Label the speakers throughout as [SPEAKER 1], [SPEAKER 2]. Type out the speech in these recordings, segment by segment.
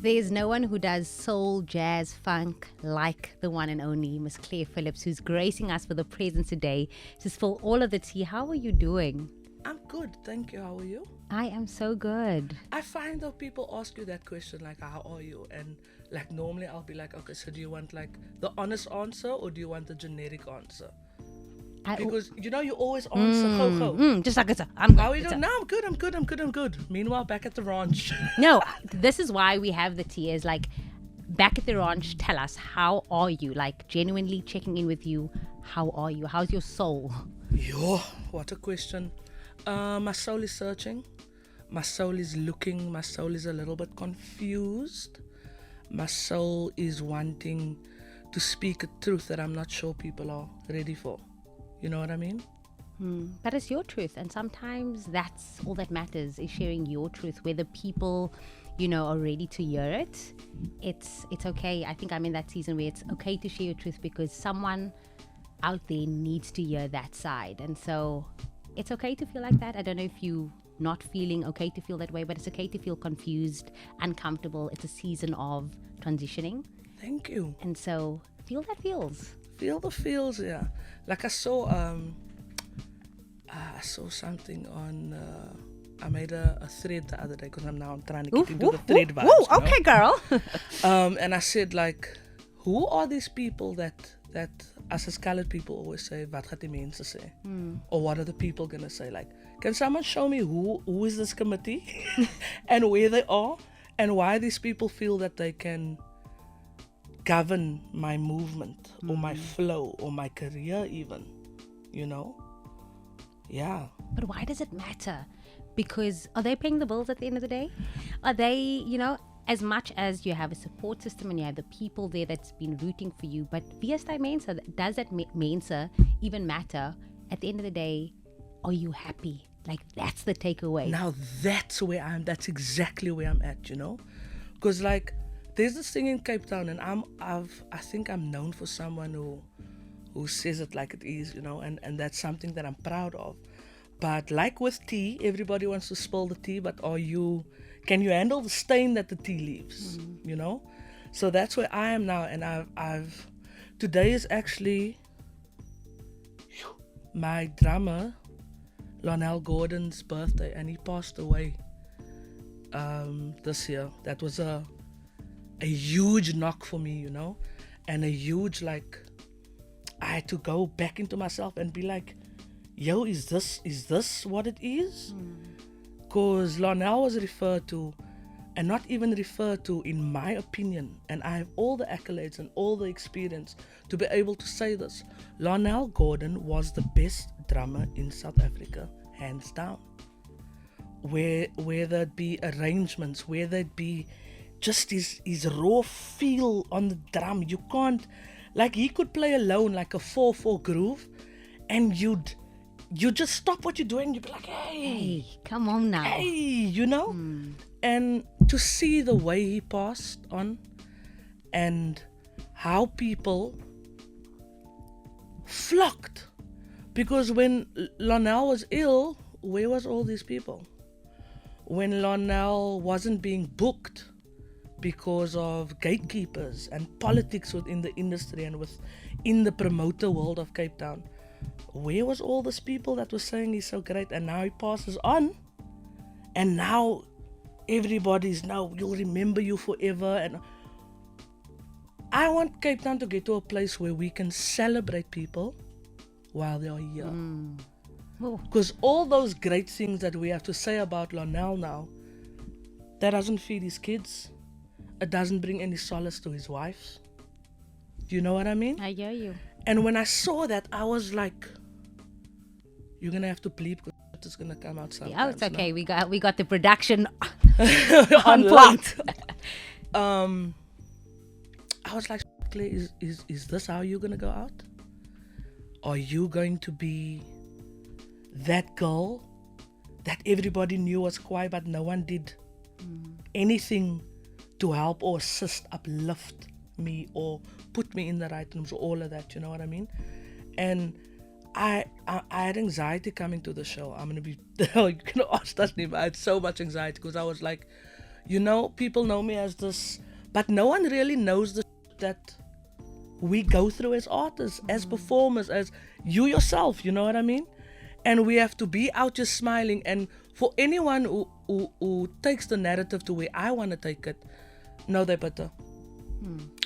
[SPEAKER 1] There's no one who does soul, jazz, funk like the one and only Miss Claire Phillips, who's gracing us with the presence today to spill all of the tea. How are you doing?
[SPEAKER 2] I'm good, thank you. How are you?
[SPEAKER 1] I am so good.
[SPEAKER 2] I find that people ask you that question, like, how are you? And like normally I'll be like, okay, so do you want like the honest answer or do you want the generic answer? Because you know you always answer ho.
[SPEAKER 1] Just like it's I'm good.
[SPEAKER 2] How are you doing? No, I'm good. Meanwhile, back at the ranch.
[SPEAKER 1] No, this is why we have the tea. Is like back at the ranch. Tell us, how are you? Like genuinely checking in with you. How are you? How's your soul?
[SPEAKER 2] Yo, what a question. My soul is searching. My soul is looking. My soul is a little bit confused. My soul is wanting to speak a truth that I'm not sure people are ready for. You know what I mean?
[SPEAKER 1] But it's your truth, and sometimes that's all that matters, is sharing your truth. Whether people, are ready to hear it, it's okay. I think I'm in that season where it's okay to share your truth because someone out there needs to hear that side, and so it's okay to feel like that. I don't know if you not feeling okay to feel that way, but it's okay to feel confused, uncomfortable. It's a season of transitioning.
[SPEAKER 2] Thank you.
[SPEAKER 1] And so feel that feels.
[SPEAKER 2] Feel the feels, yeah. Like I saw something on. I made a thread the other day because I'm trying to get into the thread vibes.
[SPEAKER 1] Okay, girl.
[SPEAKER 2] And I said like, who are these people that us as colored people always say, wat gaat die mense sê? Or what are the people gonna say? Like, can someone show me who is this committee and where they are and why these people feel that they can govern my movement or my flow or my career even, Yeah.
[SPEAKER 1] But why does it matter? Because are they paying the bills at the end of the day? Are they, as much as you have a support system and you have the people there that's been rooting for you, but wie is die mense? Does that mense even matter? At the end of the day, are you happy? Like, that's the takeaway.
[SPEAKER 2] Now that's exactly where I'm at, Because like, there's this thing in Cape Town, and I think I'm known for someone who says it like it is, and that's something that I'm proud of. But like with tea, everybody wants to spill the tea, but can you handle the stain that the tea leaves? So that's where I am now, and I've today is actually my drummer Lonell Gordon's birthday, and he passed away this year. That was a huge knock for me, and a huge, like, I had to go back into myself and be like, yo, is this what it is? Because Lonell was referred to, and not even referred to, in my opinion, and I have all the accolades and all the experience to be able to say this. Lonell Gordon was the best drummer in South Africa, hands down. Whether it be arrangements, whether it be just his raw feel on the drum. You can't, like, he could play alone like a 4/4 groove, and you just stop what you're doing. You'd be like, hey,
[SPEAKER 1] come on now.
[SPEAKER 2] Hey, And to see the way he passed on, and how people flocked, because when Lonell was ill, where was all these people? When Lonell wasn't being booked because of gatekeepers and politics within the industry and within the promoter world of Cape Town, where was all these people that were saying he's so great? And now he passes on, and now everybody's you'll remember you forever. And I want Cape Town to get to a place where we can celebrate people while they are here. Because all those great things that we have to say about Lonell now, that doesn't feed his kids. It doesn't bring any solace to his wife. Do you know what I mean?
[SPEAKER 1] I hear you.
[SPEAKER 2] And when I saw that, I was like, you're going to have to bleep because it's going to come out sometimes.
[SPEAKER 1] Oh, it's okay. No? We got the production
[SPEAKER 2] on point. I was like, Claire, is this how you're going to go out? Are you going to be that girl that everybody knew was quiet, but no one did anything to help or assist, uplift me or put me in the right rooms or all of that, you know what I mean? And I had anxiety coming to the show. I'm going to be, you can ask us, but I had so much anxiety because I was like, You know, people know me as this, but no one really knows the that we go through as artists, as performers, as you yourself, you know what I mean? And we have to be out just smiling. And for anyone who takes the narrative to where I want to take it, no, they're better.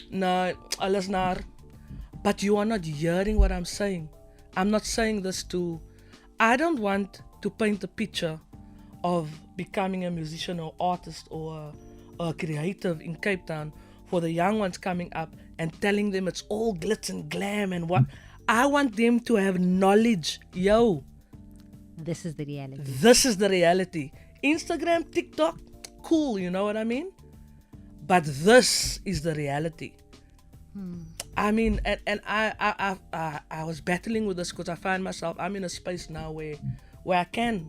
[SPEAKER 2] No, alles naar. But you are not hearing what I'm saying. I'm not saying this I don't want to paint a picture of becoming a musician or artist or a creative in Cape Town for the young ones coming up and telling them it's all glitz and glam and what. I want them to have knowledge. Yo,
[SPEAKER 1] This is the reality.
[SPEAKER 2] this is the reality. Instagram, TikTok, cool, you know what I mean? But this is the reality. I mean, and I was battling with this because I find myself, I'm in a space now where I can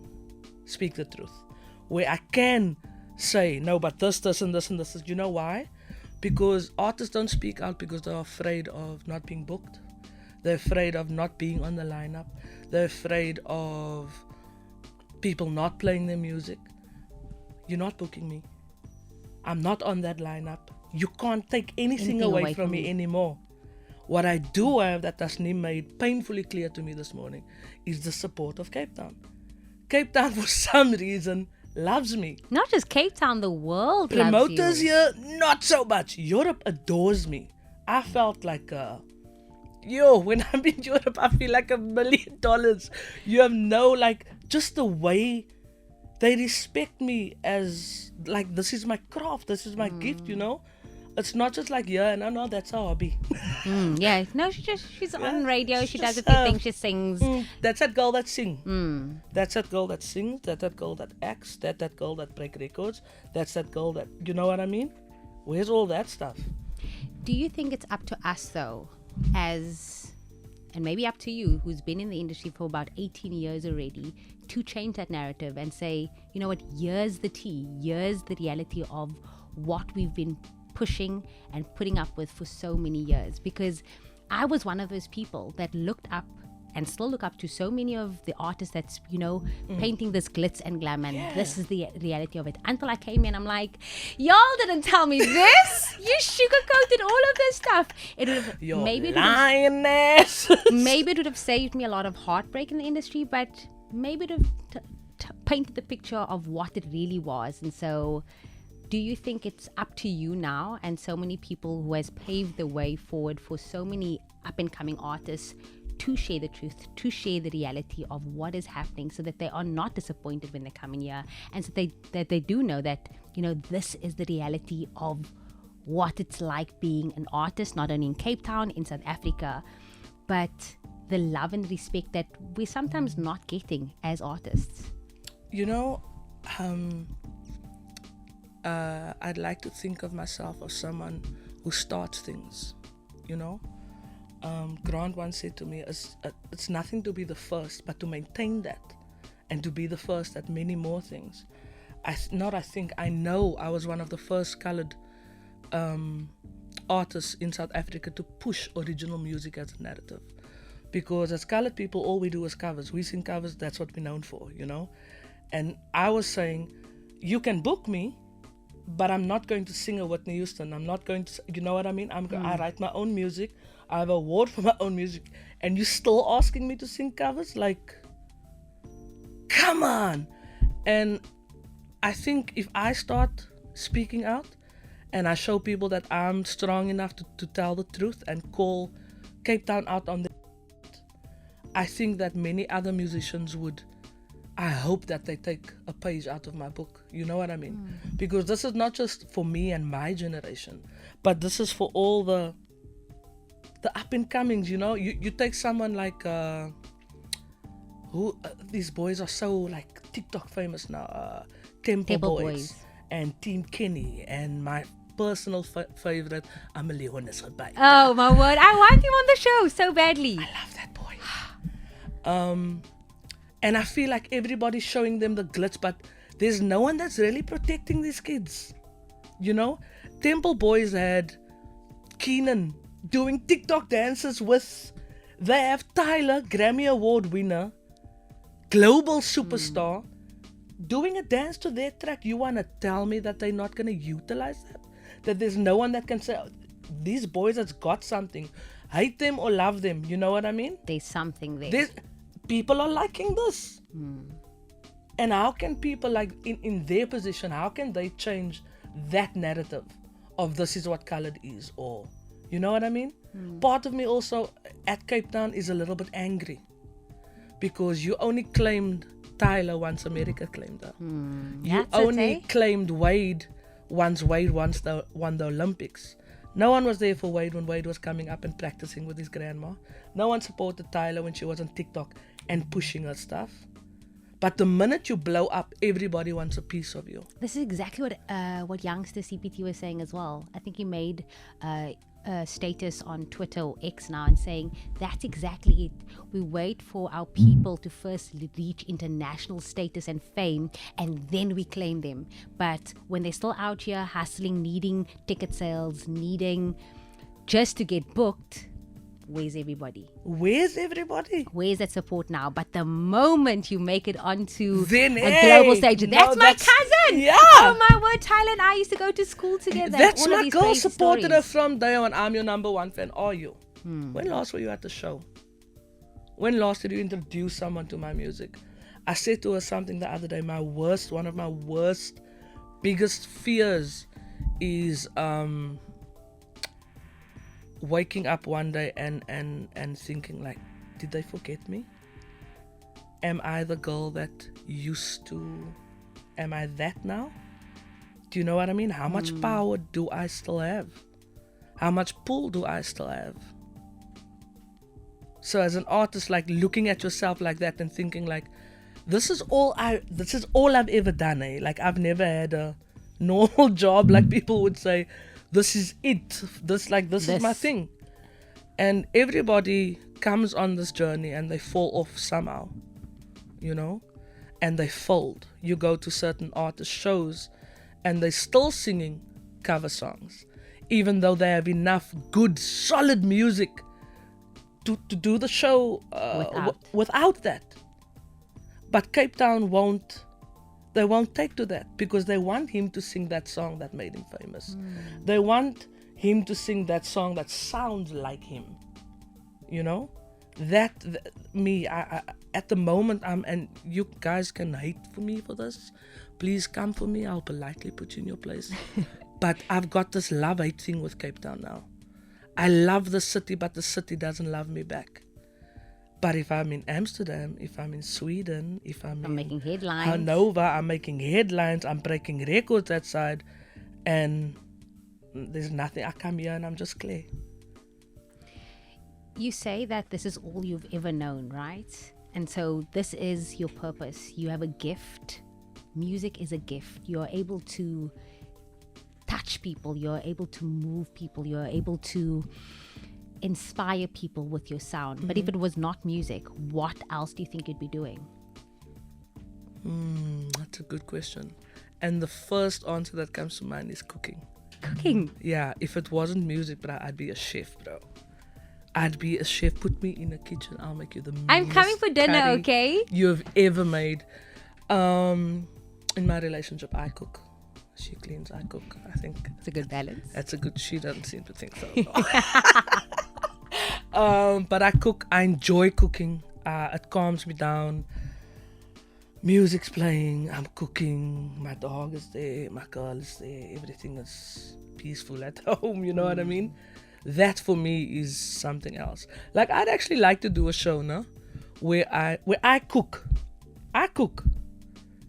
[SPEAKER 2] speak the truth, where I can say, no, but this, and this, and this. You know why? Because artists don't speak out because they're afraid of not being booked. They're afraid of not being on the lineup. They're afraid of people not playing their music. You're not booking me. I'm not on that lineup. You can't take anything away from me anymore. What I do have that Tasneem made painfully clear to me this morning is the support of Cape Town. Cape Town, for some reason, loves me.
[SPEAKER 1] Not just Cape Town, the world
[SPEAKER 2] Promoters
[SPEAKER 1] loves you.
[SPEAKER 2] here, not so much. Europe adores me. I felt like when I'm in Europe, I feel like $1 million. You have no, just the way they respect me as, this is my craft, this is my gift, you know? It's not just no, that's our hobby.
[SPEAKER 1] Yeah, no, she's on radio, she does a
[SPEAKER 2] just,
[SPEAKER 1] few things, she sings.
[SPEAKER 2] That's that girl that sings. That's that girl that sings. That's that girl that acts. That's that girl that break records. That's that girl that, you know what I mean? Where's all that stuff?
[SPEAKER 1] Do you think it's up to us though, and maybe up to you, who's been in the industry for about 18 years already, to change that narrative and say, you know what, here's the tea, here's the reality of what we've been pushing and putting up with for so many years? Because I was one of those people that looked up and still look up to so many of the artists that's, painting this glitz and glam, and this is the reality of it. Until I came in, I'm like, y'all didn't tell me this. You sugarcoated all of this stuff. It would have maybe
[SPEAKER 2] lioness.
[SPEAKER 1] maybe it would have saved me a lot of heartbreak in the industry, but maybe it would have painted the picture of what it really was. And so, do you think it's up to you now and so many people who has paved the way forward for so many up and coming artists to share the truth, to share the reality of what is happening, so that they are not disappointed when they come in here, and so that they do know that, this is the reality of what it's like being an artist, not only in Cape Town, in South Africa, but the love and respect that we're sometimes not getting as artists?
[SPEAKER 2] I'd like to think of myself as someone who starts things, Grant once said to me, it's nothing to be the first, but to maintain that and to be the first at many more things. I know I was one of the first coloured artists in South Africa to push original music as a narrative. Because as coloured people, all we do is covers. We sing covers, that's what we're known for, And I was saying, you can book me, but I'm not going to sing a Whitney Houston. I'm not going to, you know what I mean? I write my own music. I have an award for my own music. And you're still asking me to sing covers? Come on. And I think if I start speaking out and I show people that I'm strong enough to tell the truth and call Cape Town out on the, I think that many other musicians would. I hope that they take a page out of my book. You know what I mean? Because this is not just for me and my generation, but this is for all the up and comings. You take someone like these boys are so TikTok famous now. Temple Boys and Team Kenny, and my personal favorite, Amelie Honesgerbij.
[SPEAKER 1] Oh my word! I want him on the show so badly.
[SPEAKER 2] I love that boy. And I feel like everybody's showing them the glitz, but there's no one that's really protecting these kids. Temple Boys had Keenan doing TikTok dances with. They have Tyler, Grammy Award winner, global superstar, doing a dance to their track. You want to tell me that they're not going to utilize that? That there's no one that can say, oh, these boys has got something. Hate them or love them. You know what I mean?
[SPEAKER 1] There's something there.
[SPEAKER 2] People are liking this. And how can people, like, in their position, how can they change that narrative of this is what colored is? Or, you know what I mean? Part of me also at Cape Town is a little bit angry. Because you only claimed Tyler once America claimed her. You only claimed Wade once Wade won the Olympics. No one was there for Wade when Wade was coming up and practicing with his grandma. No one supported Tyler when she was on TikTok and pushing her stuff. But the minute you blow up, everybody wants a piece of you.
[SPEAKER 1] This is exactly what youngster CPT was saying as well. I think he made a status on Twitter or X now and saying that's exactly it. We wait for our people to first reach international status and fame, and then we claim them. But when they're still out here hustling, needing ticket sales, needing just to get booked, where's everybody? Where's that support now? But the moment you make it onto a global stage, that's my cousin.
[SPEAKER 2] Yeah.
[SPEAKER 1] Oh my word, Tyler and I used to go to school together.
[SPEAKER 2] That's my girl. Supported her from day one. I'm your number one fan. Are you? When last were you at the show? When last did you introduce someone to my music? I said to her something the other day. One of my worst, biggest fears is waking up one day and thinking like, did they forget me? Am I the girl that used to? Am I that now? Do you know what I mean? How much power do I still have? How much pull do I still have? So as an artist, like looking at yourself like that and thinking like, this is all I've ever done, eh? Like I've never had a normal job, like people would say. This is it. This is my thing. And everybody comes on this journey and they fall off somehow, you know, and they fold. You go to certain artist shows and they're still singing cover songs, even though they have enough good, solid music to do the show without that. But Cape Town won't take to that because they want him to sing that song that made him famous. They want him to sing that song that sounds like him. You know? I at the moment, and you guys can hate for me for this. Please come for me. I'll politely put you in your place. But I've got this love-hate thing with Cape Town now. I love the city, but the city doesn't love me back. But if I'm in Amsterdam, if I'm in Sweden, if I'm
[SPEAKER 1] making headlines.
[SPEAKER 2] Hanover, I'm making headlines, I'm breaking records that side, and there's nothing. I come here and I'm just Claire.
[SPEAKER 1] You say that this is all you've ever known, right? And so this is your purpose. You have a gift. Music is a gift. You're able to touch people. You're able to move people. You're able to inspire people with your sound. But if it was not music, what else do you think you'd be doing?
[SPEAKER 2] That's a good question. And the first answer that comes to mind is cooking.
[SPEAKER 1] Cooking?
[SPEAKER 2] Yeah, if it wasn't music, bro, I'd be a chef, bro. I'd be a chef. Put me in a kitchen. I'll make you the
[SPEAKER 1] I'm coming for dinner, okay?
[SPEAKER 2] You've ever made. In my relationship, I cook. She cleans, I cook. I think
[SPEAKER 1] it's a good balance.
[SPEAKER 2] That's a good. She doesn't seem to think so. But I cook. I enjoy cooking. It calms me down. Music's playing. I'm cooking. My dog is there. My girl is there. Everything is peaceful at home. You know what I mean? That for me is something else. Like I'd actually like to do a show, no, where I cook. I cook.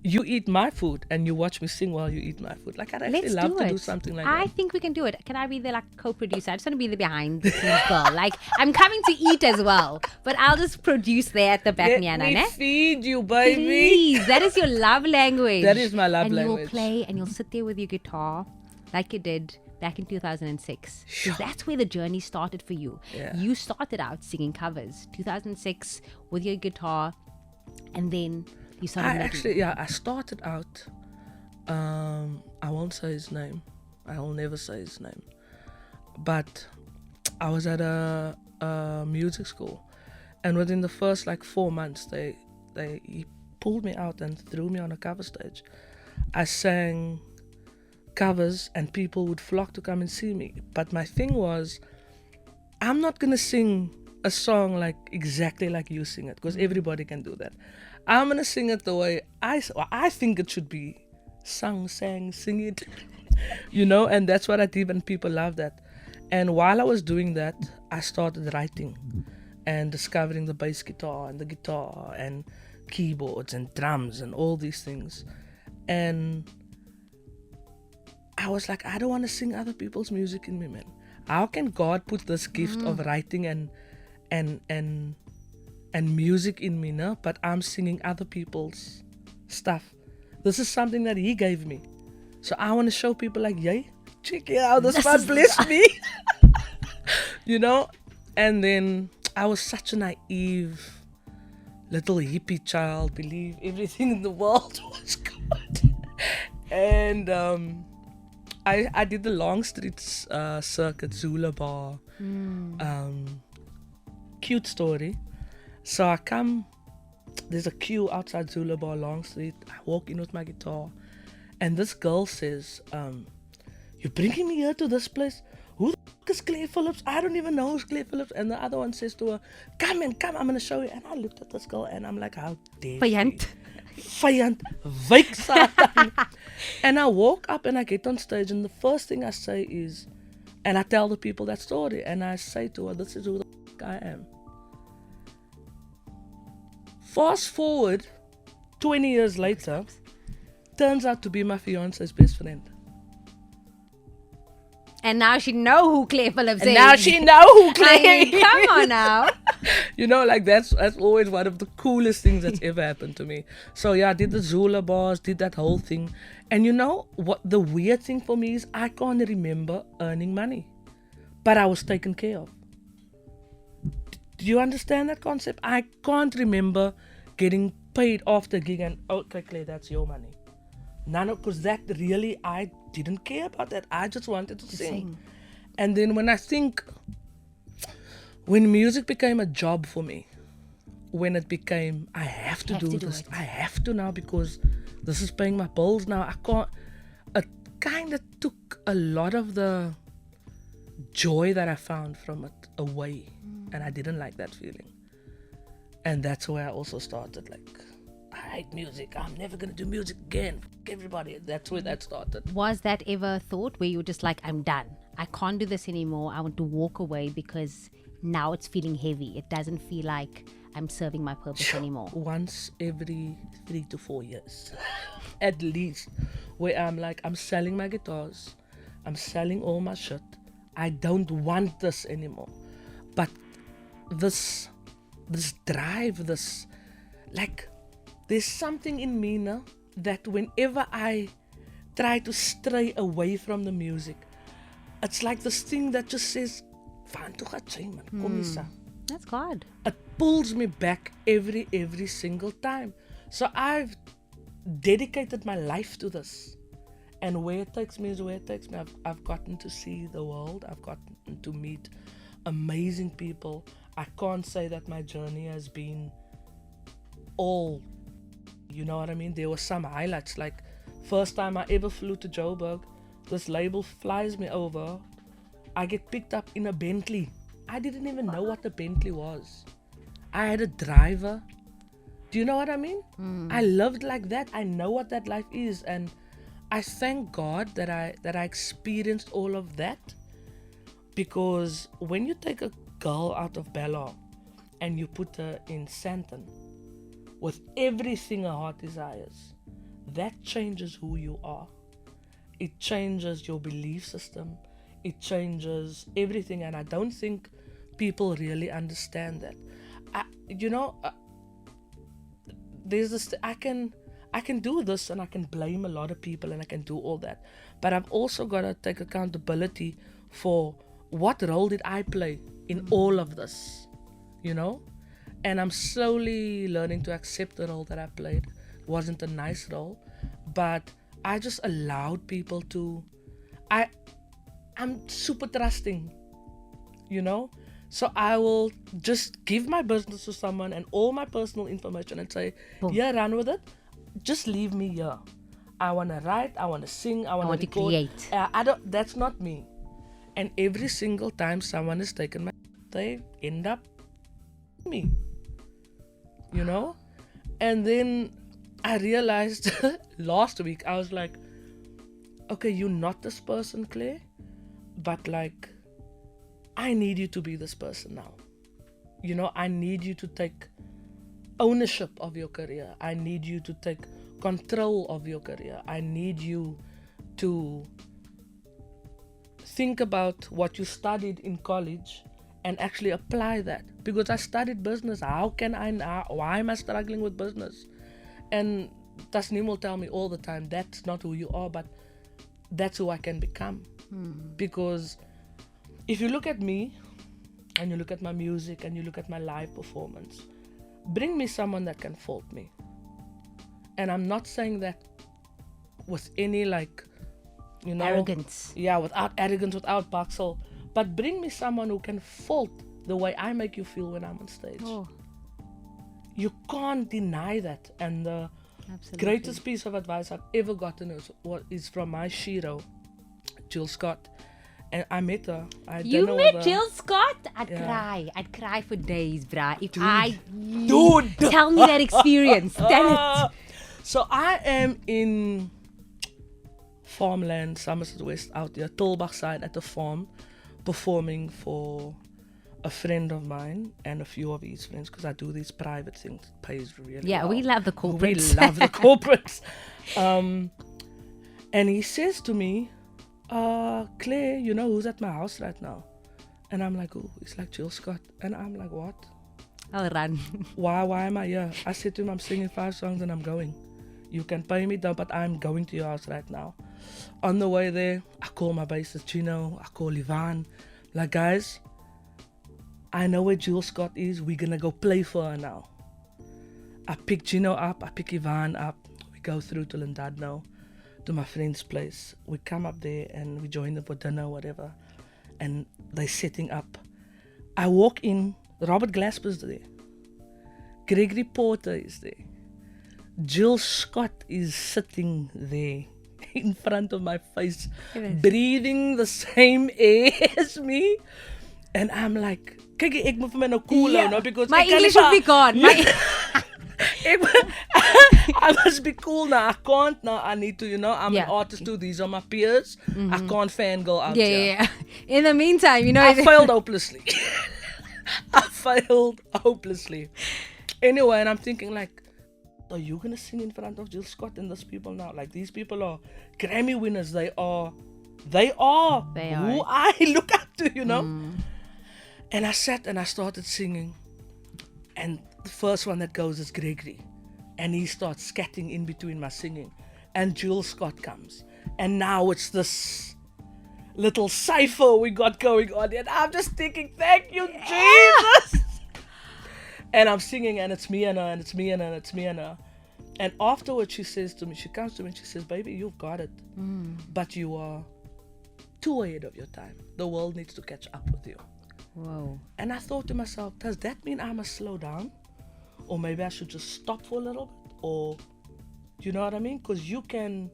[SPEAKER 2] You eat my food and you watch me sing while you eat my food. Like I'd actually love to do something like that.
[SPEAKER 1] I think we can do it. Can I be the co-producer? I just want to be the behind the scenes girl. Like I'm coming to eat as well, but I'll just produce there at the back.
[SPEAKER 2] Let me feed you, baby.
[SPEAKER 1] Please, that is your love language.
[SPEAKER 2] That is my love language.
[SPEAKER 1] And you'll play and you'll sit there with your guitar, like you did back in 2006. Because that's where the journey started for you.
[SPEAKER 2] Yeah.
[SPEAKER 1] You started out singing covers, 2006, with your guitar, and then you started
[SPEAKER 2] I started out, I won't say his name. I'll never say his name. But I was at a music school, and within the first 4 months, he pulled me out and threw me on a cover stage. I sang covers and people would flock to come and see me. But my thing was, I'm not going to sing a song like exactly like you sing it, because everybody can do that. I'm going to sing it the way I think it should be sung, sang, sing it, and that's what I did, and people love that. And while I was doing that, I started writing and discovering the bass guitar and the guitar and keyboards and drums and all these things. And I was like, I don't want to sing other people's music in me, man. How can God put this gift of writing and music in me, no? But I'm singing other people's stuff. This is something that He gave me. So I want to show people like, yay, check it out, this man blessed me. And then I was such a naive little hippie child, believe everything in the world was good. And I did the Long Street circuit, Zula Bar. Cute story. So I come, there's a queue outside Zula Bar, Long Street. I walk in with my guitar, and this girl says, you're bringing me here to this place? Who the fuck is Claire Phillips? I don't even know who's Claire Phillips. And the other one says to her, come, I'm going to show you. And I looked at this girl and I'm like, how dare you? Vijand, wyk Satan. And I walk up and I get on stage, and the first thing I say is, and I tell the people that story, and I say to her, this is who the fuck I am. Fast forward 20 years later, turns out to be my fiance's best friend.
[SPEAKER 1] And now she know who Claire Phillips is.
[SPEAKER 2] And now she know who Claire is.
[SPEAKER 1] Come on now.
[SPEAKER 2] That's always one of the coolest things that's ever happened to me. So yeah, I did the Zula bars, did that whole thing. And what the weird thing for me is, I can't remember earning money, but I was taken care of. Do you understand that concept? I can't remember getting paid after a gig and, okay, Claire, that's your money. None of, because that really, I didn't care about that. I just wanted to sing. And then when music became a job for me, when it became, I have to do this. I have to now, because this is paying my bills now. I can't. It kind of took a lot of the joy that I found from it away. And I didn't like that feeling. And that's where I also started, like, I hate music. I'm never going to do music again. Everybody. That's where that started.
[SPEAKER 1] Was that ever a thought where you were just like, I'm done. I can't do this anymore. I want to walk away because now it's feeling heavy. It doesn't feel like I'm serving my purpose anymore.
[SPEAKER 2] Once every 3 to 4 years, at least, where I'm like, I'm selling my guitars. I'm selling all my shit. I don't want this anymore. But this drive, there's something in me now that whenever I try to stray away from the music, it's like this thing that just says,
[SPEAKER 1] That's God.
[SPEAKER 2] It pulls me back every single time. So I've dedicated my life to this. And where it takes me is where it takes me. I've gotten to see the world. I've gotten to meet amazing people. I can't say that my journey has been all, you know what I mean? There were some highlights, like first time I ever flew to Joburg, this label flies me over. I get picked up in a Bentley. I didn't even know what a Bentley was. I had a driver. Do you know what I mean? I lived like that. I know what that life is, and I thank God that I experienced all of that, because when you take a girl out of Bella and you put her in Sandton with everything her heart desires, that changes who you are. It changes your belief system. It changes everything, and I don't think people really understand that. There's this. I can do this, and I can blame a lot of people, and I can do all that, but I've also got to take accountability for what role did I play in all of this, and I'm slowly learning to accept the role that I played. It wasn't a nice role, but I just allowed people to. I'm super trusting, So I will just give my business to someone and all my personal information and say,
[SPEAKER 1] Boom.
[SPEAKER 2] yeah, run with it. Just leave me here. I want to write, I want to sing, I want to
[SPEAKER 1] to create.
[SPEAKER 2] I don't. That's not me. And every single time someone has taken my, they end up me. You know? And then I realized last week, I was like, okay, you're not this person, Claire, but like, I need you to be this person now. You know, I need you to take ownership of your career. I need you to take control of your career. I need you to think about what you studied in college and actually apply that. Because I studied business. How can I now? Why am I struggling with business? And Tasneem will tell me all the time, that's not who you are, but that's who I can become. Because if you look at me and you look at my music and you look at my live performance, bring me someone that can fault me. And I'm not saying that with any like, you know,
[SPEAKER 1] Arrogance.
[SPEAKER 2] Yeah, without arrogance, without buxel. But bring me someone who can fault the way I make you feel when I'm on stage.
[SPEAKER 1] Oh,
[SPEAKER 2] You can't deny that. And the
[SPEAKER 1] absolutely.
[SPEAKER 2] greatest piece of advice I've ever gotten is from my Shiro, Jill Scott. And I met her. I
[SPEAKER 1] You
[SPEAKER 2] don't know
[SPEAKER 1] met
[SPEAKER 2] whether-
[SPEAKER 1] Jill Scott?
[SPEAKER 2] Yeah.
[SPEAKER 1] I'd cry for days, bruh. If
[SPEAKER 2] Dude.
[SPEAKER 1] Tell me that experience. Tell it.
[SPEAKER 2] So I am in farmland, Somerset West, out there, Tulbach side at the farm, performing for a friend of mine and a few of his friends, because I do these private things. It pays really
[SPEAKER 1] Yeah,
[SPEAKER 2] well.
[SPEAKER 1] we love the corporates.
[SPEAKER 2] We love the corporates. And he says to me, Claire, you know who's at my house right now? And I'm like, oh, he's like, Jill Scott. And I'm like, what?
[SPEAKER 1] I'll run.
[SPEAKER 2] Why am I here? I said to him, I'm singing 5 songs and I'm going. You can pay me down, but I'm going to your house right now. On the way there, I call my bassist Gino, I call Ivan. Like, guys, I know where Jill Scott is. We're going to go play for her now. I pick Gino up, I pick Ivan up. We go through to Llandudno, to my friend's place. We come up there and we join them for dinner, whatever. And they're setting up. I walk in, Robert Glasper's there. Gregory Porter is there. Jill Scott is sitting there in front of my face, breathing the same air as me. And I'm like, kyk, ek moet vir my nou cool hou, no, because
[SPEAKER 1] My
[SPEAKER 2] ek kan
[SPEAKER 1] English
[SPEAKER 2] nie
[SPEAKER 1] will be gone.
[SPEAKER 2] I must be cool now. I can't now. I need to, you know, I'm
[SPEAKER 1] Yeah.
[SPEAKER 2] an artist too. These are my peers. I can't fangirl out
[SPEAKER 1] Yeah,
[SPEAKER 2] here.
[SPEAKER 1] yeah, yeah. In the meantime, you know.
[SPEAKER 2] I failed hopelessly. I failed hopelessly. Anyway, and I'm thinking like, are you gonna sing in front of Jill Scott and those people now? Like, these people are Grammy winners. They are
[SPEAKER 1] They
[SPEAKER 2] who
[SPEAKER 1] are.
[SPEAKER 2] I look up to, you know. And I sat and I started singing, and the first one that goes is Gregory, and he starts scatting in between my singing, and Jill Scott comes, and now it's this little cipher we got going on, and I'm just thinking, thank you, Jesus. And I'm singing, and it's me and her, and it's me and her, and it's me and her. And afterwards she says to me, she comes to me and she says, baby, you've got it, but you are too ahead of your time. The world needs to catch up with you.
[SPEAKER 1] Whoa.
[SPEAKER 2] And I thought to myself, does that mean I must slow down? Or maybe I should just stop for a little bit? Or, do you know what I mean? Because you can,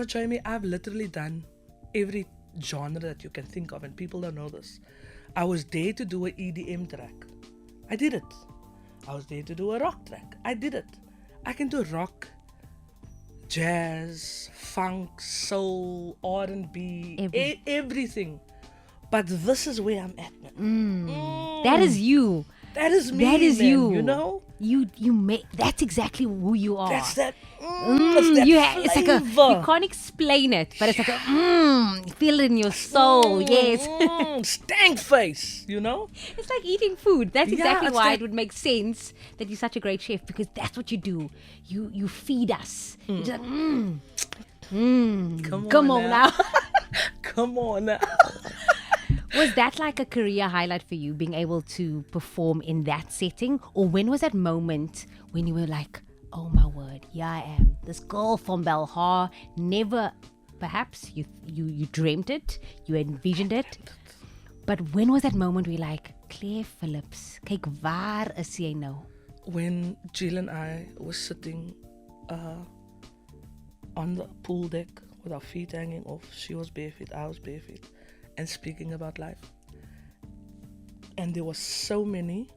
[SPEAKER 2] Jamie, I've literally done every genre that you can think of, and people don't know this. I was there to do an EDM track. I did it. I was there to do a rock track. I did it. I can do rock, jazz, funk, soul, R&B, everything. But this is where I'm at, man.
[SPEAKER 1] That is you.
[SPEAKER 2] That is me,
[SPEAKER 1] That is
[SPEAKER 2] man,
[SPEAKER 1] you.
[SPEAKER 2] you know?
[SPEAKER 1] You make. That's exactly who you are.
[SPEAKER 2] That's that. It's that
[SPEAKER 1] It's like
[SPEAKER 2] flavor.
[SPEAKER 1] you can't explain it, but it's like you feel it in your soul. Yes.
[SPEAKER 2] Stank face, you know?
[SPEAKER 1] It's like eating food. That's
[SPEAKER 2] Yeah,
[SPEAKER 1] exactly
[SPEAKER 2] it's
[SPEAKER 1] why
[SPEAKER 2] like-
[SPEAKER 1] it would make sense that you're such a great chef, because that's what you do. You feed us. You're just like, come on now.
[SPEAKER 2] Come on now.
[SPEAKER 1] Was that like a career highlight for you, being able to perform in that setting? Or when was that moment when you were like, oh my word, here I am, this girl from Belhar, never, perhaps you dreamt it, you envisioned it, But when was that moment where you're like, Claire Phillips, kyk waar is jy nou?
[SPEAKER 2] When Jill and I were sitting on the pool deck with our feet hanging off, she was barefoot, I was barefoot, and speaking about life. And there were so many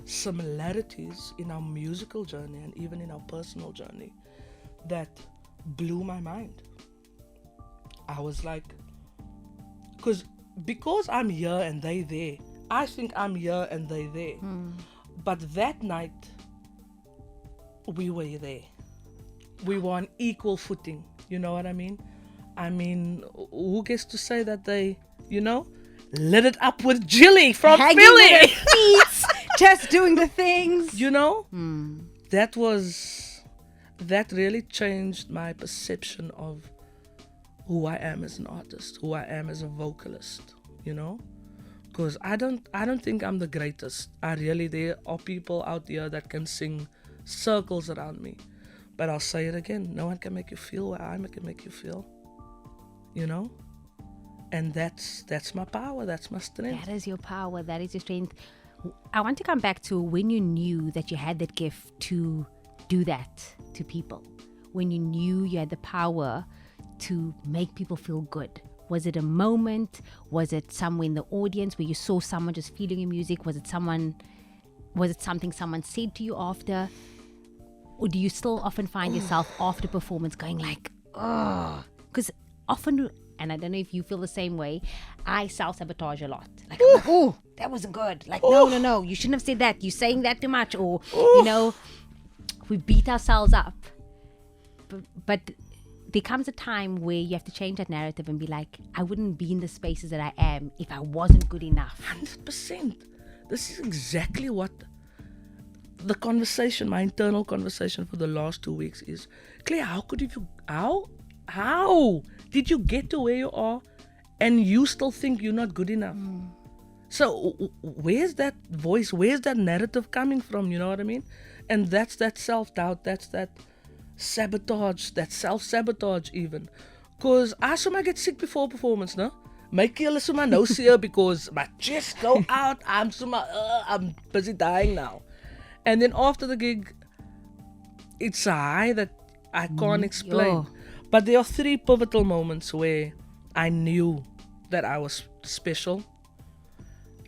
[SPEAKER 2] similarities in our musical journey and even in our personal journey that blew my mind. I was like, because I'm here and they there, I think I'm here and they there. But that night, we were there. We were on equal footing. You know what I mean? I mean, who gets to say that they, lit it up with Jilly from
[SPEAKER 1] Hanging
[SPEAKER 2] Philly?
[SPEAKER 1] with her feet, just doing the things.
[SPEAKER 2] That really changed my perception of who I am as an artist, who I am as a vocalist, because I don't think I'm the greatest. There are people out there that can sing circles around me, but I'll say it again, no one can make you feel where I can make you feel, and that's my power, that's my strength.
[SPEAKER 1] That is your power, that is your strength. I want to come back to when you knew that you had that gift to do that to people, when you knew you had the power to make people feel good. Was it a moment? Was it somewhere in the audience where you saw someone just feeling your music? Was it something someone said to you after? Or do you still often find yourself after performance going like, oh, because often, and I don't know if you feel the same way, I self-sabotage a lot. Like, I'm like, oh, that wasn't good. Like, no, you shouldn't have said that. You're saying that too much. Or, we beat ourselves up. But there comes a time where you have to change that narrative and be like, I wouldn't be in the spaces that I am if I wasn't good enough.
[SPEAKER 2] 100%. This is exactly what the conversation, my internal conversation for the last 2 weeks is. Claire, how did you get to where you are and you still think you're not good enough? So where's that voice, where's that narrative coming from, you know what I mean? And that's that self-doubt, that's that sabotage, that self-sabotage even. Because I somehow get sick before performance, no? My keel is my nose here because my chest go out, I'm busy dying now. And then after the gig, it's a high that I can't explain. But there are 3 pivotal moments where I knew that I was special.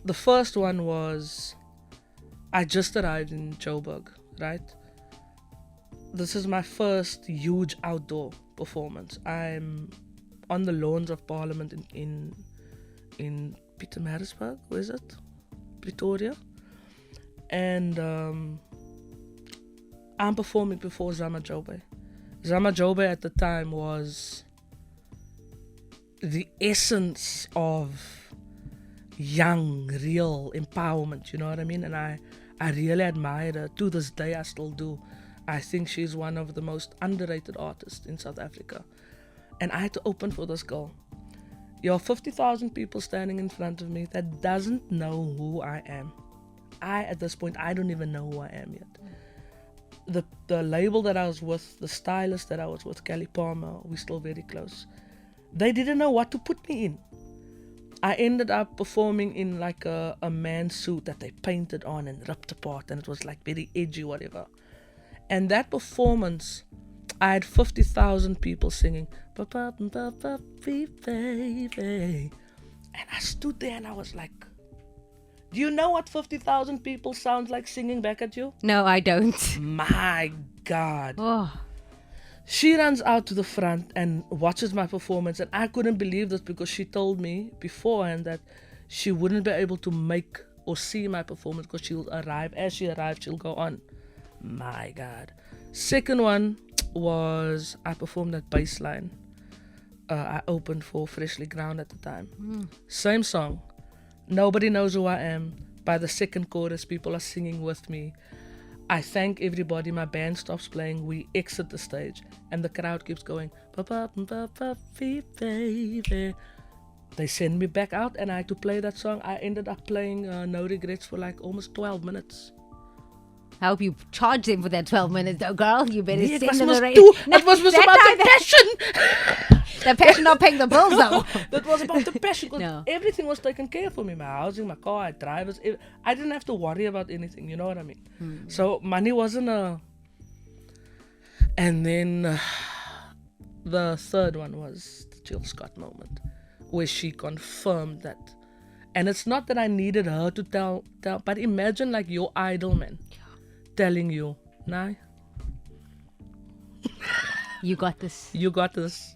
[SPEAKER 2] The first one was, I just arrived in Joburg, right? This is my first huge outdoor performance. I'm on the lawns of Parliament in Pietermaritzburg, where is it? Pretoria. And I'm performing before Zama Jobe. Zama Jobe at the time was the essence of young, real empowerment, you know what I mean? And I really admired her. To this day, I still do. I think she's one of the most underrated artists in South Africa. And I had to open for this girl. There are 50,000 people standing in front of me that doesn't know who I am. At this point, I don't even know who I am yet. The label that I was with, the stylist that I was with, Kelly Palmer, we're still very close. They didn't know what to put me in. I ended up performing in like a man's suit that they painted on and ripped apart, and it was like very edgy, whatever. And that performance, I had 50,000 people singing, baby. And I stood there and I was like, do you know what 50,000 people sounds like singing back at you?
[SPEAKER 1] No, I don't.
[SPEAKER 2] My God.
[SPEAKER 1] Oh.
[SPEAKER 2] She runs out to the front and watches my performance, and I couldn't believe this because she told me beforehand that she wouldn't be able to make or see my performance because she'll arrive. As she arrived, she'll go on. My God. Second one was I performed at Baseline. I opened for Freshly Ground at the time. Same song. Nobody knows who I am. By the second chorus, people are singing with me. I thank everybody. My band stops playing. We exit the stage, and the crowd keeps going. They send me back out, and I had to play that song. I ended up playing No Regrets for like almost 12 minutes.
[SPEAKER 1] I hope you charge them for that 12 minutes, though, girl. You better
[SPEAKER 2] Nee,
[SPEAKER 1] send them the
[SPEAKER 2] was
[SPEAKER 1] rate.
[SPEAKER 2] toe. It was about the passion.
[SPEAKER 1] The passion not paying the bills though.
[SPEAKER 2] That was about the passion. 'Cause
[SPEAKER 1] No.
[SPEAKER 2] everything was taken care of for me. My housing, my car, drivers. I didn't have to worry about anything. You know what I mean? So money wasn't a... And then the third one was the Jill Scott moment, where she confirmed that. And it's not that I needed her to tell, but imagine like your idol, man, telling you, nah,
[SPEAKER 1] You got this.
[SPEAKER 2] you got this.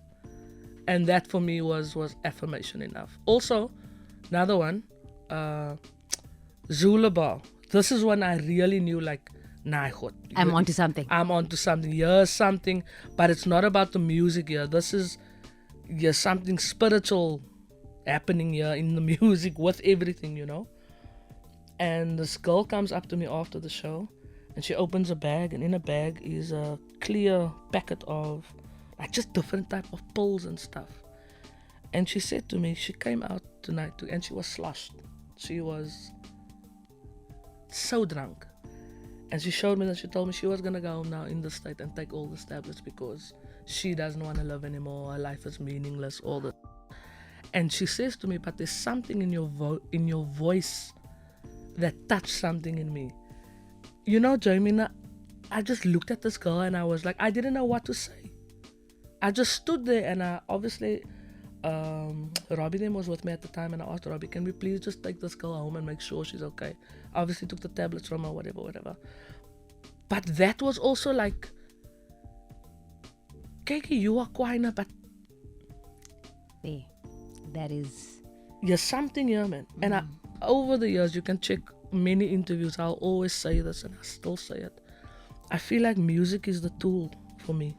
[SPEAKER 2] And that for me was affirmation enough. Also, another one, Zula Bar. This is when I really knew, like, nah, God,
[SPEAKER 1] I'm onto something.
[SPEAKER 2] I'm onto something. Here's something, but it's not about the music here. This is something spiritual happening here in the music with everything, you know. And this girl comes up to me after the show, and she opens a bag, and in a bag is a clear packet of like just different type of pills and stuff. And she said to me, she came out tonight and she was sloshed. She was so drunk. And she showed me that she told me she was going to go home now in the state and take all the tablets because she doesn't want to live anymore. Her life is meaningless, all that. And she says to me, but there's something in your voice that touched something in me. You know, Jamina, I just looked at this girl and I was like, I didn't know what to say. I just stood there and I obviously, Robbie then was with me at the time and I asked Robbie, can we please just take this girl home and make sure she's okay? Obviously took the tablets from her, whatever. But that was also like, Kiki, you are Kwaina, but
[SPEAKER 1] There. That is...
[SPEAKER 2] there's something here, man. And over the years, you can check many interviews, I'll always say this and I still say it. I feel like music is the tool for me.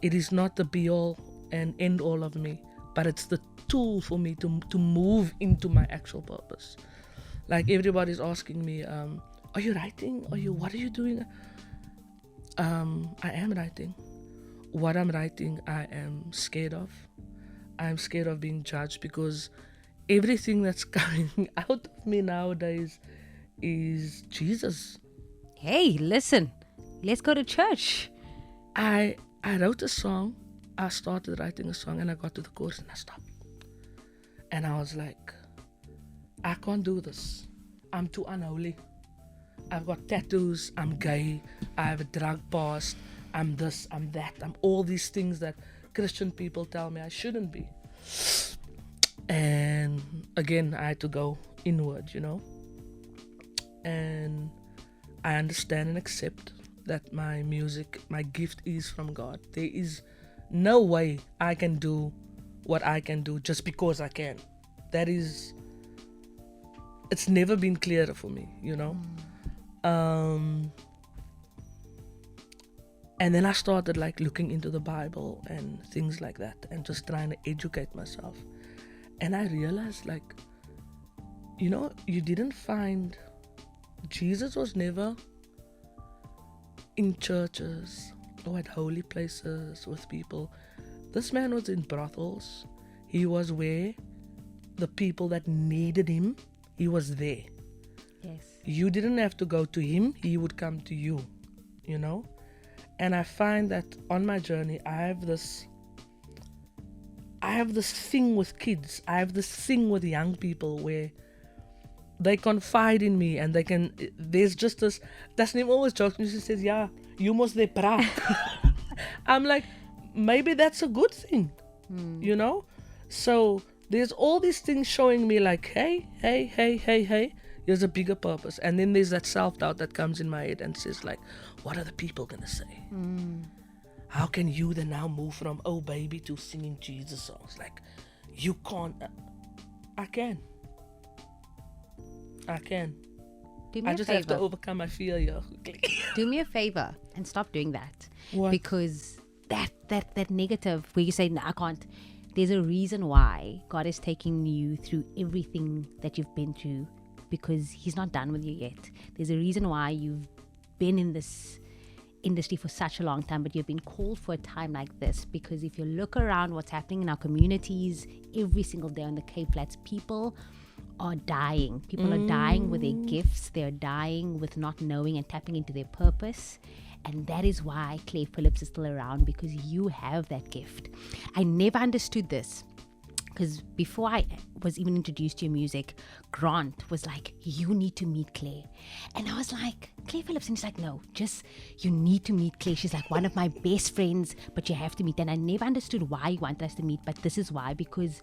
[SPEAKER 2] It is not the be-all and end-all of me, but it's the tool for me to move into my actual purpose. Like everybody's asking me, are you writing? What are you doing? I am writing. What I'm writing, I am scared of. I'm scared of being judged because everything that's coming out of me nowadays is Jesus.
[SPEAKER 1] Hey, listen. Let's go to church.
[SPEAKER 2] I wrote a song. I started writing a song and I got to the chorus and I stopped. And I was like, I can't do this. I'm too unholy. I've got tattoos. I'm gay. I have a drug past. I'm this, I'm that. I'm all these things that Christian people tell me I shouldn't be. And again, I had to go inward, you know. And I understand and accept that my music, my gift is from God. There is no way I can do what I can do just because I can. That is, it's never been clearer for me, you know. And then I started like looking into the Bible and things like that and just trying to educate myself. And I realized like, you know, you didn't find, Jesus was never in churches or at holy places with people. This man was in brothels. He was where the people that needed him, he was there.
[SPEAKER 1] Yes.
[SPEAKER 2] You didn't have to go to him, he would come to you, you know. And I find that on my journey, I have this thing with kids. I have this thing with young people where they confide in me and there's just this, that's him always jokes and she says, yeah, you must they praat. I'm like, maybe that's a good thing, you know? So there's all these things showing me like, hey, there's a bigger purpose. And then there's that self-doubt that comes in my head and says like, what are the people going to say? How can you then now move from oh baby to singing Jesus songs? Like, you can't. I can.
[SPEAKER 1] Do me
[SPEAKER 2] I
[SPEAKER 1] a
[SPEAKER 2] just
[SPEAKER 1] favor.
[SPEAKER 2] have to overcome my fear here.
[SPEAKER 1] Do me a favor and stop doing that.
[SPEAKER 2] What?
[SPEAKER 1] Because that negative where you say, no, I can't. There's a reason why God is taking you through everything that you've been through, because he's not done with you yet. There's a reason why you've been in this industry for such a long time, but you've been called for a time like this. Because if you look around what's happening in our communities every single day on the Cape Flats, people are dying. People are dying with their gifts. They're dying with not knowing and tapping into their purpose. And that is why Claire Phillips is still around, because you have that gift. I never understood this. Because before I was even introduced to your music, Grant was like, you need to meet Claire. And I was like, Claire Phillips? And he's like, no, just you need to meet Claire. She's like one of my best friends, but you have to meet. And I never understood why you wanted us to meet, but this is why, because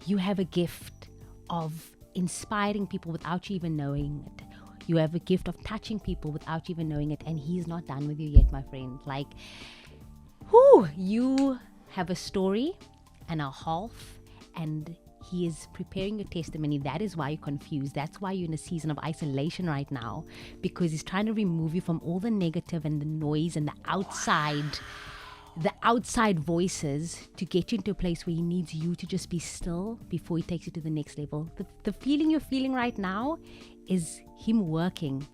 [SPEAKER 1] you have a gift of inspiring people without you even knowing it. You have a gift of touching people without you even knowing it. And he's not done with you yet, my friend. Like, you have a story and a half, and he is preparing your testimony. That is why you're confused. That's why you're in a season of isolation right now, because he's trying to remove you from all the negative and the noise and the outside voices, to get you into a place where he needs you to just be still before he takes you to the next level. The feeling you're feeling right now is him working,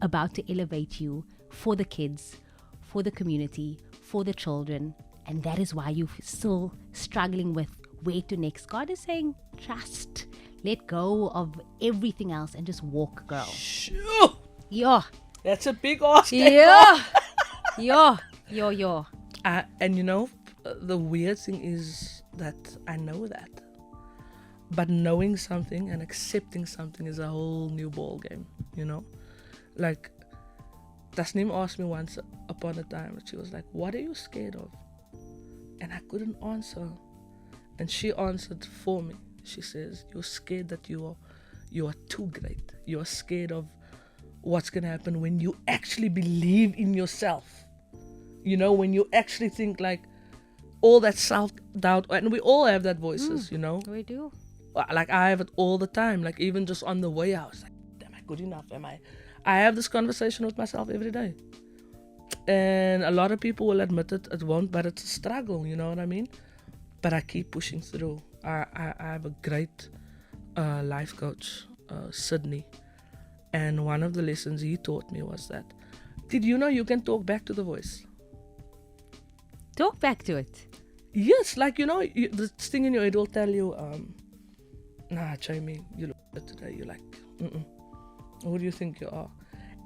[SPEAKER 1] about to elevate you for the kids, for the community, for the children. And that is why you're still struggling with where to next. God is saying, trust, let go of everything else and just walk, girl.
[SPEAKER 2] Sure.
[SPEAKER 1] Yeah.
[SPEAKER 2] That's a big ask.
[SPEAKER 1] Yeah. Yeah.
[SPEAKER 2] And the weird thing is that I know that. But knowing something and accepting something is a whole new ball game, Like, Tasneem asked me once upon a time, she was like, what are you scared of? And I couldn't answer. And she answered for me. She says, you're scared that you are too great. You're scared of what's going to happen when you actually believe in yourself. When you actually think like all that self-doubt. And we all have that voices,
[SPEAKER 1] We do.
[SPEAKER 2] Like I have it all the time. Like even just on the way out, I was like, am I good enough? I have this conversation with myself every day. And a lot of people will admit it won't, but it's a struggle, you know what I mean? But I keep pushing through. I have a great life coach, Sydney. And one of the lessons he taught me was that, did you know you can talk back to the voice?
[SPEAKER 1] Talk back to it?
[SPEAKER 2] Yes, like, the thing in your head will tell you, nah, Jamie, you look good today. You're like, who do you think you are?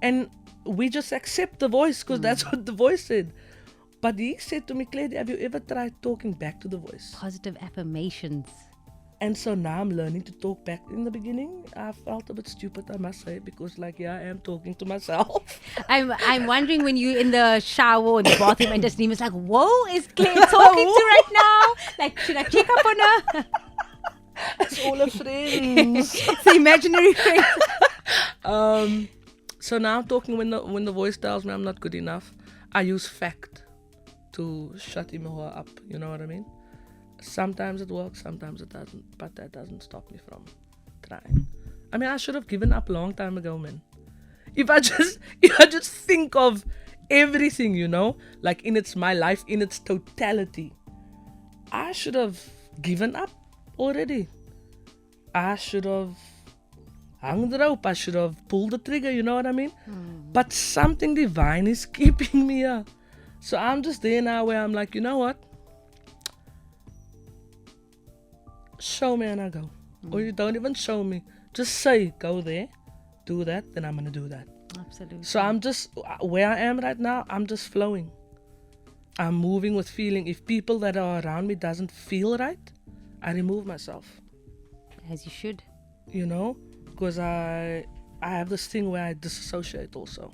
[SPEAKER 2] And we just accept the voice because that's what the voice said. But he said to me, Claire, have you ever tried talking back to the voice?
[SPEAKER 1] Positive affirmations. And
[SPEAKER 2] so now I'm learning to talk back. In the beginning, I felt a bit stupid, I must say, because I am talking to myself.
[SPEAKER 1] I'm wondering when you're in the shower or the bathroom and Tasneem is like, whoa, is Claire talking to right now? Like, should I check up on her?
[SPEAKER 2] It's all a friends.
[SPEAKER 1] It's the imaginary friends.
[SPEAKER 2] So now I'm talking when the voice tells me I'm not good enough. I use fact to shut him or her up. You know what I mean? Sometimes it works, sometimes it doesn't. But that doesn't stop me from trying. I should have given up a long time ago, man. If I just think of everything, like my life in its totality, I should have given up already. I should have hung the rope. I should have pulled the trigger, you know what I mean? But something divine is keeping me here. So I'm just there now where I'm like, you know what? Show me and I go. Or you don't even show me. Just say, go there, do that, then I'm going to do that.
[SPEAKER 1] Absolutely.
[SPEAKER 2] So I'm just, where I am right now, I'm just flowing. I'm moving with feeling. If people that are around me doesn't feel right, I remove myself.
[SPEAKER 1] As you should.
[SPEAKER 2] Because I have this thing where I disassociate also.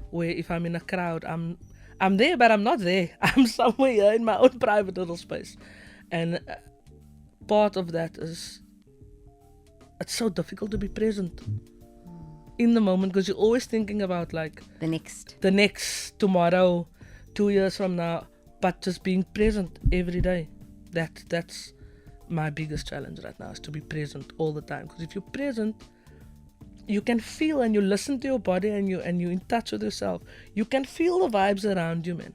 [SPEAKER 2] Where if I'm in a crowd, I'm there, but I'm not there. I'm somewhere in my own private little space. And part of that is, it's so difficult to be present in the moment because you're always thinking about like
[SPEAKER 1] the next,
[SPEAKER 2] tomorrow, 2 years from now, but just being present every day. That's my biggest challenge right now, is to be present all the time. Because if you're present, you can feel and you listen to your body and you're in touch with yourself. You can feel the vibes around you, man.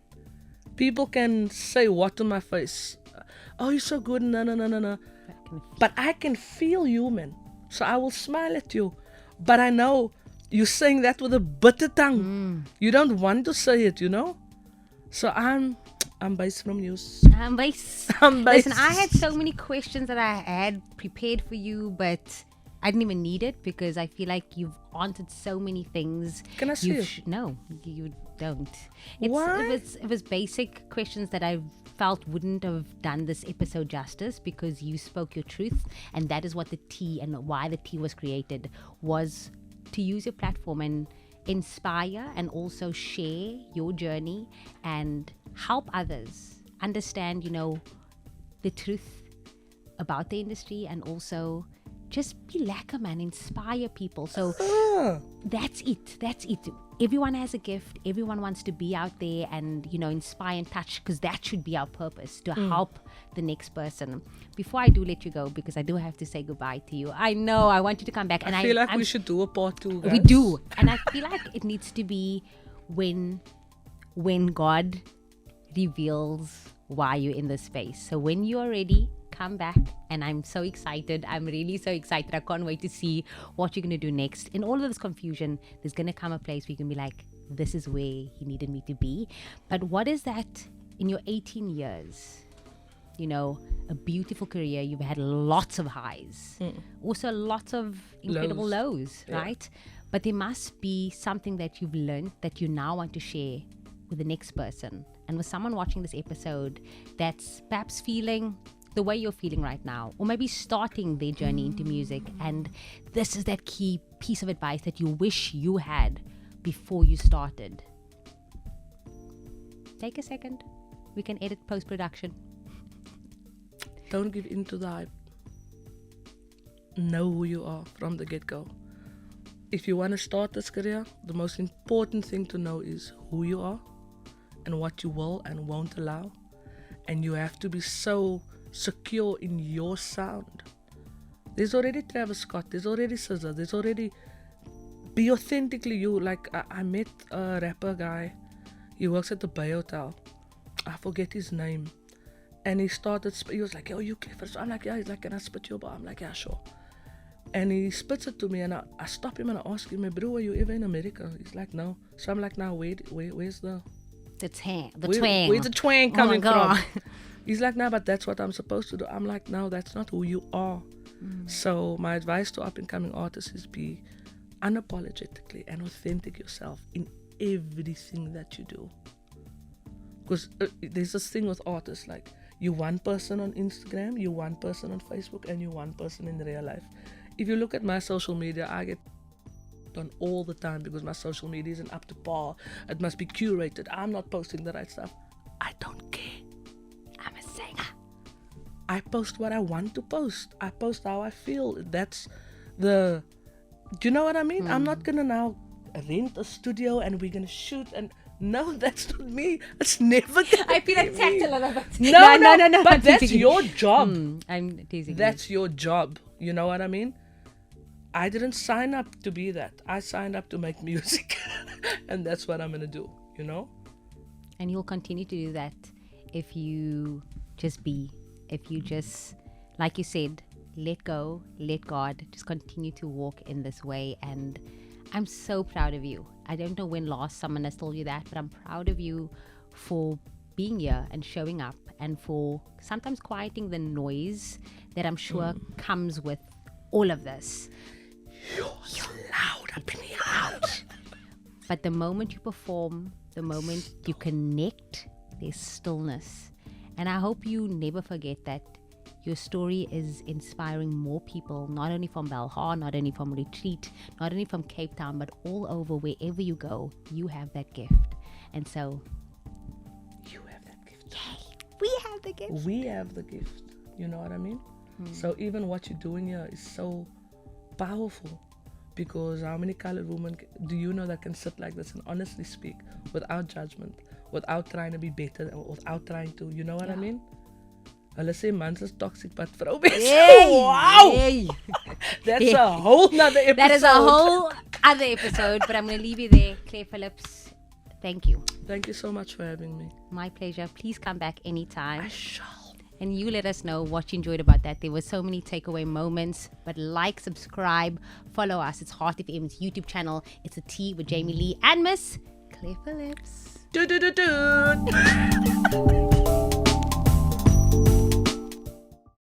[SPEAKER 2] People can say what to my face. Oh, you're so good. No. But I can feel you, man. So I will smile at you. But I know you're saying that with a bitter tongue. You don't want to say it, So I'm based from you.
[SPEAKER 1] I'm based. Listen, I had so many questions that I had prepared for you, but I didn't even need it because I feel like you've answered so many things.
[SPEAKER 2] Can I see it?
[SPEAKER 1] No, you Don't.
[SPEAKER 2] Why?
[SPEAKER 1] It was basic questions that I felt wouldn't have done this episode justice, because you spoke your truth, and that is what the T and why the T was created, was to use your platform and inspire and also share your journey and help others understand, the truth about the industry, and also just be lacquer, man, inspire people. So that's it. Everyone has a gift. Everyone wants to be out there and, inspire and touch, because that should be our purpose, to help the next person. Before I do let you go, because I do have to say goodbye to you. I know, I want you to come back. And
[SPEAKER 2] I feel like we should do a part 2, guys.
[SPEAKER 1] We do. And I feel like it needs to be when God reveals why you're in this space. So when you are ready, come back. And I'm so excited. I'm really so excited. I can't wait to see what you're going to do next. In all of this confusion, there's going to come a place where you can be like, this is where he needed me to be. But what is that in your 18 years? A beautiful career. You've had lots of highs. Also lots of incredible lows, right? But there must be something that you've learned that you now want to share with the next person. And with someone watching this episode that's perhaps feeling the way you're feeling right now, or maybe starting their journey into music, and this is that key piece of advice that you wish you had before you started. Take a second. We can edit post-production.
[SPEAKER 2] Don't give in to the hype. Know who you are from the get-go. If you want to start this career, the most important thing to know is who you are and what you will and won't allow. And you have to be so secure in your sound. There's already Travis Scott, there's already SZA, there's already... Be authentically you. Like, I met a rapper guy. He works at the Bay Hotel. I forget his name. And he was like, yo, you Clifford. So I'm like, yeah. He's like, can I spit your bar? I'm like, yeah, sure. And he spits it to me, and I stop him and I ask him, bro, were you ever in America? He's like, no. So I'm like, now, where's the
[SPEAKER 1] twang?
[SPEAKER 2] Where's the twang coming from? He's like, no, but that's what I'm supposed to do. I'm like, no, that's not who you are. So my advice to up-and-coming artists is be unapologetically and authentic yourself in everything that you do. Because there's this thing with artists, like, you one person on Instagram, you one person on Facebook, and you one person in real life. If you look at my social media, I get on all the time because my social media isn't up to par. It must be curated. I'm not posting the right stuff. I don't care. I'm a singer. I post what I want to post. I post how I feel. That's do you know what I mean? I'm not gonna now rent a studio and we're gonna shoot and... No, that's not me. It's never gonna
[SPEAKER 1] I feel attacked a little bit.
[SPEAKER 2] No. But that's your job.
[SPEAKER 1] I'm teasing
[SPEAKER 2] That's your job. You know what I mean? I didn't sign up to be that. I signed up to make music. And that's what I'm gonna do, And
[SPEAKER 1] you'll continue to do that if you just be. If you just, like you said, let go, let God, just continue to walk in this way. And I'm so proud of you. I don't know when last someone has told you that, but I'm proud of you for being here and showing up, and for sometimes quieting the noise that I'm sure comes with all of this.
[SPEAKER 2] You're loud up in the house.
[SPEAKER 1] But the moment you perform, the moment you connect, there's stillness. And I hope you never forget that your story is inspiring more people, not only from Belhar, not only from Retreat, not only from Cape Town, but all over. Wherever you go, you have that gift. And so,
[SPEAKER 2] you have that gift.
[SPEAKER 1] Yay, we have the gift.
[SPEAKER 2] We have the gift. You know what I mean? So even what you're doing here is so powerful. Because how many colored women do you know that can sit like this and honestly speak without judgment, without trying to be better, without trying to, you know what I mean? Hulle sê mans is toxic, but vrouwmense, wow! Yay. That's a whole nother episode.
[SPEAKER 1] That is a whole other episode, but I'm going to leave you there. Claire Phillips, thank you.
[SPEAKER 2] Thank you so much for having me.
[SPEAKER 1] My pleasure. Please come back anytime.
[SPEAKER 2] I shall.
[SPEAKER 1] And you let us know what you enjoyed about that. There were so many takeaway moments, but like, subscribe, follow us. It's HeartFM's YouTube channel. It's a tea with Jamie Lee and Miss Claire Phillips.
[SPEAKER 2] Do.